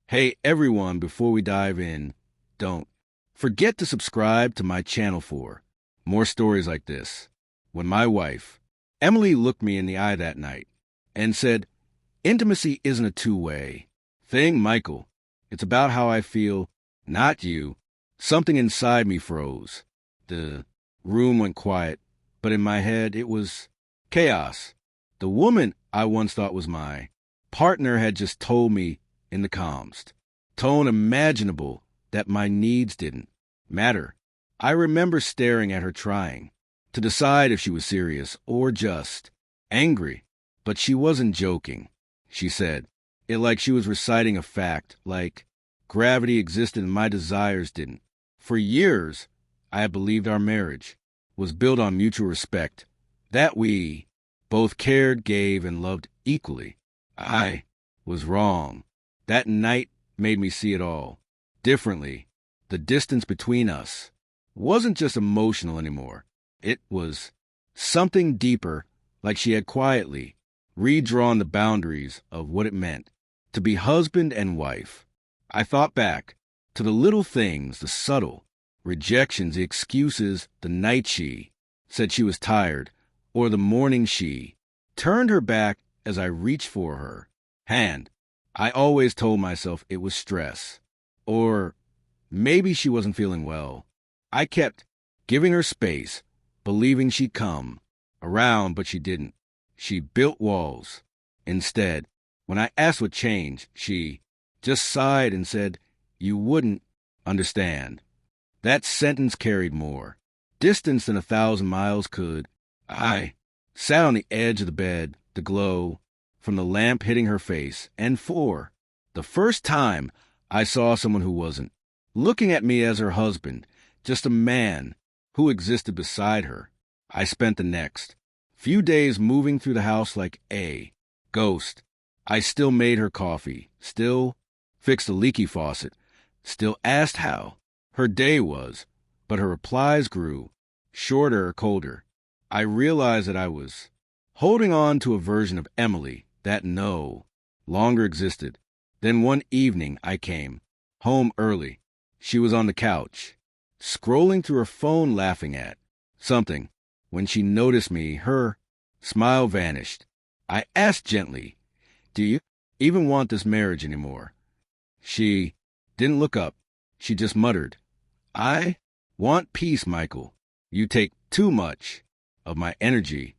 Hey everyone, before we dive in, don't forget to subscribe to my channel for more stories like this. When my wife, Emily, looked me in the eye that night and said, "Intimacy isn't a two-way thing, Michael. It's about how I feel, not you." Something inside me froze. The room went quiet, but in my head it was chaos. The woman I once thought was my partner had just told me in the calmest tone imaginable that my needs didn't matter. I remember staring at her, trying to decide if she was serious or just angry. But she wasn't joking, she said, it like she was reciting a fact, like gravity existed and my desires didn't. For years, I had believed our marriage was built on mutual respect, that we both cared, gave, and loved equally. I was wrong. That night made me see it all differently. The distance between us wasn't just emotional anymore. It was something deeper, like she had quietly redrawn the boundaries of what it meant to be husband and wife. I thought back to the little things, the subtle rejections, the excuses, the night she said she was tired, or the morning she turned her back as I reached for her hand. I always told myself it was stress, or maybe she wasn't feeling well. I kept giving her space, believing she'd come around, but she didn't. She built walls. Instead, when I asked what changed, she just sighed and said, "You wouldn't understand." That sentence carried more distance than 1,000 miles could. I sat on the edge of the bed, the glow from the lamp hitting her face, and for the first time, I saw someone who wasn't looking at me as her husband, just a man who existed beside her. I spent the next few days moving through the house like a ghost. I still made her coffee, still fixed a leaky faucet, still asked how her day was, but her replies grew shorter, colder. I realized that I was holding on to a version of Emily that no longer existed. Then one evening I came home early. She was on the couch, scrolling through her phone, laughing at something. When she noticed me, her smile vanished. I asked gently, "Do you even want this marriage anymore?" She didn't look up. She just muttered, "I want peace, Michael. You take too much of my energy."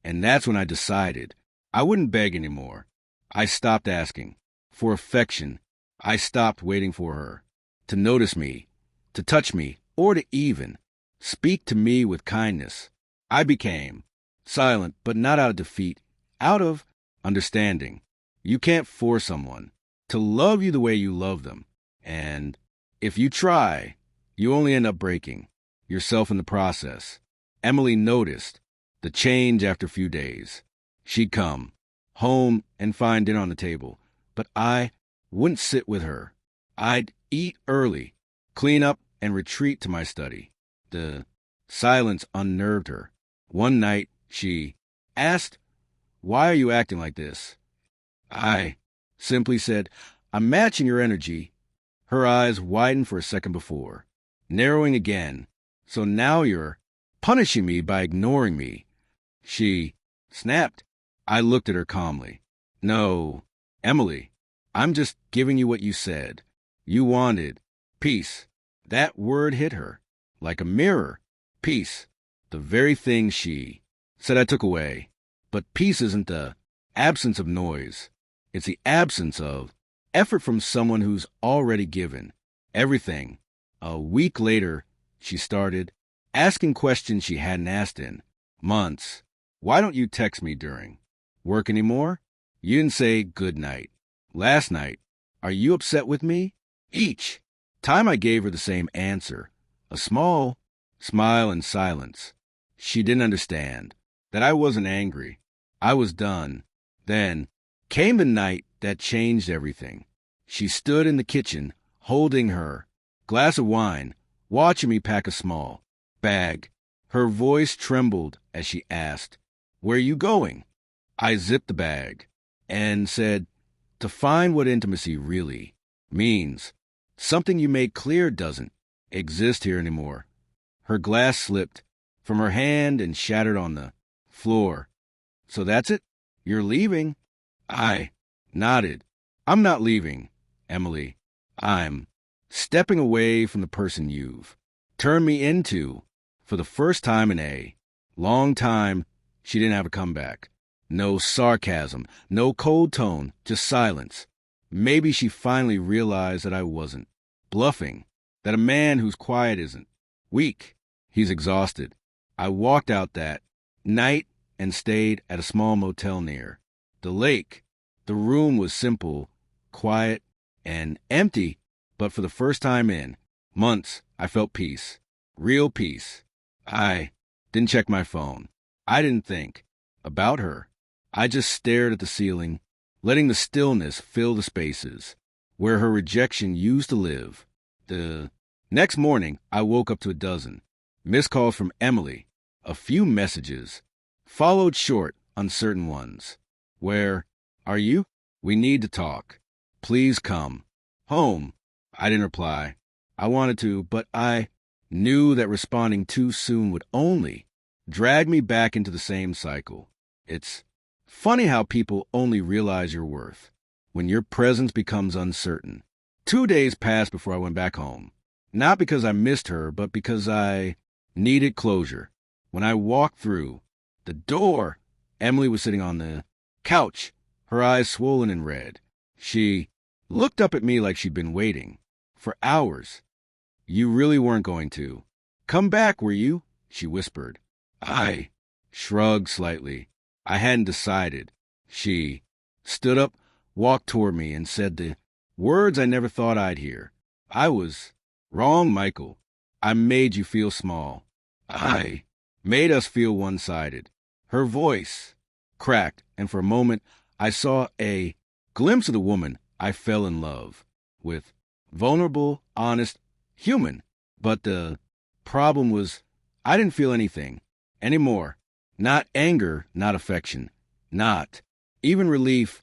And that's when I decided I wouldn't beg anymore. I stopped asking for affection. I stopped waiting for her to notice me, to touch me, or to even speak to me with kindness. I became silent, but not out of defeat, out of understanding. You can't force someone to love you the way you love them. And if you try, you only end up breaking yourself in the process. Emily noticed the change after a few days. She'd come home and find dinner on the table, but I wouldn't sit with her. I'd eat early, clean up, and retreat to my study. The silence unnerved her. One night, she asked, "Why are you acting like this?" I simply said, "I'm matching your energy." Her eyes widened for a second before narrowing again. "So now you're punishing me by ignoring me?" She snapped. I looked at her calmly. "No, Emily, I'm just giving you what you said. You wanted peace." That word hit her like a mirror. Peace. The very thing she said I took away. But peace isn't the absence of noise. It's the absence of effort from someone who's already given everything. A week later, she started asking questions she hadn't asked in months. "Why don't you text me during work anymore? You didn't say good night last night. Are you upset with me?" Each time I gave her the same answer, a small smile and silence. She didn't understand that I wasn't angry. I was done. Then came the night that changed everything. She stood in the kitchen, holding her glass of wine, watching me pack a small bag. Her voice trembled as she asked, "Where are you going?" I zipped the bag and said, "To find what intimacy really means something you made clear doesn't exist here anymore. Her glass slipped from her hand and shattered on the floor. So that's it? You're leaving? I nodded. I'm not leaving, Emily. I'm stepping away from the person you've turned me into. For the first time in a long time, she didn't have a comeback. No sarcasm, no cold tone, just silence. Maybe she finally realized that I wasn't bluffing, that a man who's quiet isn't weak. He's exhausted. I walked out that night and stayed at a small motel near the lake. The room was simple, quiet, and empty, but for the first time in months, I felt peace. Real peace. I didn't check my phone. I didn't think about her. I just stared at the ceiling, letting the stillness fill the spaces where her rejection used to live. The next morning, I woke up to a dozen missed calls from Emily, a few messages, followed short, uncertain ones. Where are you? We need to talk. Please come. Home. I didn't reply. I wanted to, but I knew that responding too soon would only drag me back into the same cycle. It's funny how people only realize your worth when your presence becomes uncertain. 2 days passed before I went back home. Not because I missed her, but because I needed closure. When I walked through the door, Emily was sitting on the couch, her eyes swollen and red. She looked up at me like she'd been waiting for hours. You really weren't going to come back, were you? She whispered. I shrugged slightly. I hadn't decided. She stood up, walked toward me, and said the words I never thought I'd hear. I was wrong, Michael. I made you feel small. I made us feel one-sided. Her voice cracked, and for a moment I saw a glimpse of the woman I fell in love with. Vulnerable, honest, human. But the problem was I didn't feel anything anymore. Not anger, not affection, not even relief,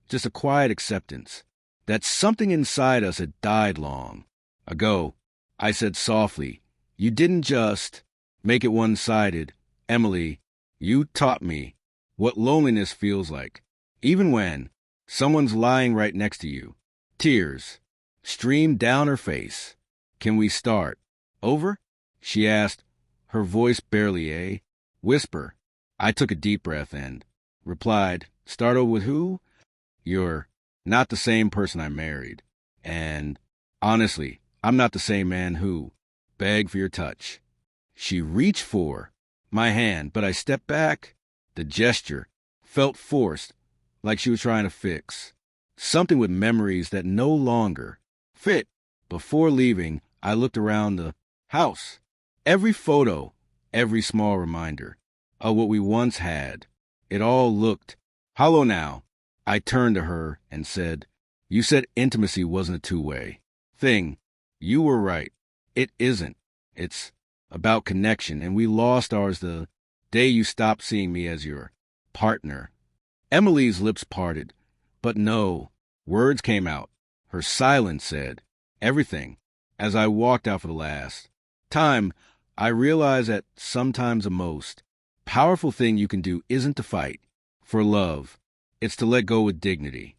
just a quiet acceptance that something inside us had died long ago. I said softly, you didn't just make it one-sided. Emily, you taught me what loneliness feels like, even when someone's lying right next to you. Tears streamed down her face. Can we start over? She asked, her voice barely a whisper. I took a deep breath and replied, start over with who? You're not the same person I married. And honestly, I'm not the same man who begged for your touch. She reached for my hand, but I stepped back. The gesture felt forced, like she was trying to fix something with memories that no longer fit. Before leaving, I looked around the house. Every photo, every small reminder of what we once had. It all looked hollow now. I turned to her and said, you said intimacy wasn't a two-way thing. You were right. It isn't. It's about connection, and we lost ours the day you stopped seeing me as your partner. Emily's lips parted, but no words came out. Her silence said everything. As I walked out for the last time, I realized that sometimes the most powerful thing you can do isn't to fight for love. It's to let go with dignity.